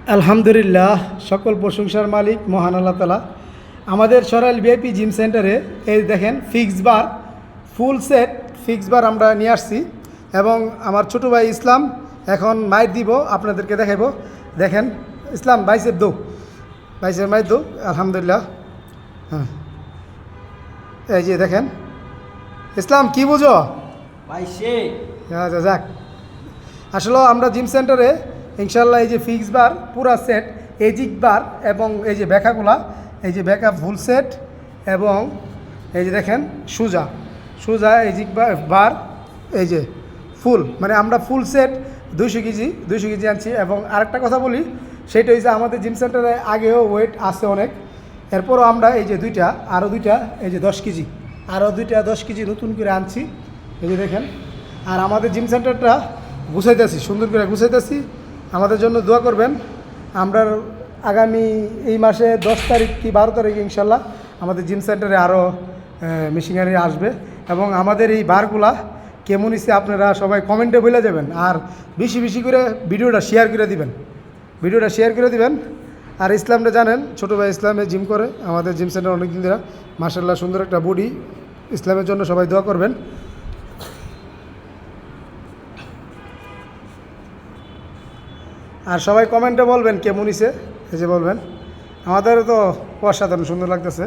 আলহামদুলিল্লাহ, সকল প্রশংসার মালিক মহান আল্লাহ তালা। আমাদের সরাইল ভিআইপি জিম সেন্টারে এই দেখেন ফিক্স বার, ফুল সেট ফিক্স বার আমরা নিয়ে আসছি এবং আমার ছোটো ভাই ইসলাম এখন মাইট দিব, আপনাদেরকে দেখাইব। দেখেন ইসলাম বাইসের দো, বাইসের মাইট দো। আলহামদুলিল্লাহ, হ্যাঁ এই যে দেখেন ইসলাম কি বুঝো বাইশে। আচ্ছা যাক, আসলে আমরা জিম সেন্টারে ইনশাল্লাহ এই যে ফিক্স বার পুরা সেট, এজিক বার এবং এই যে ব্যাকাগুলা, এই যে ব্যাকা ফুল সেট এবং এই যে দেখেন সুজা সুজা এজিক বার এই যে ফুল, মানে আমরা ফুল সেট 200 কেজি আনছি। এবং আরেকটা কথা বলি, সেটা হচ্ছে আমাদের জিম সেন্টারে আগেও ওয়েট আছে অনেক, এরপরও আমরা এই যে আরও দুইটা এই যে 10 কেজি, আরও দুইটা 10 কেজি নতুন করে আনছি। এই যে দেখেন, আর আমাদের জিম সেন্টারটা গুছাইতেছি, সুন্দর করে গুছাইতেছি। আমাদের জন্য দোয়া করবেন। আমরা আগামী এই মাসে 10 তারিখ কি 12 তারিখে ইনশাল্লাহ আমাদের জিম সেন্টারে আরও মেশিনারি আসবে এবং আমাদের এই বারগুলা কেমন হয়েছে আপনারা সবাই কমেন্টে বলে যাবেন। আর বেশি বেশি করে ভিডিওটা শেয়ার করে দিবেন। আর ইসলামটা জানেন, ছোটো ভাই ইসলামে জিম করে আমাদের জিম সেন্টার অনেক দিন ধরে, মাশাআল্লাহ সুন্দর একটা বডি। ইসলামের জন্য সবাই দোয়া করবেন। আর সবাই কমেন্টে বলবেন কেমন হয়েছে, এই যে বলবেন। আমাদেরও তো অসাধারণ সুন্দর লাগতেছে।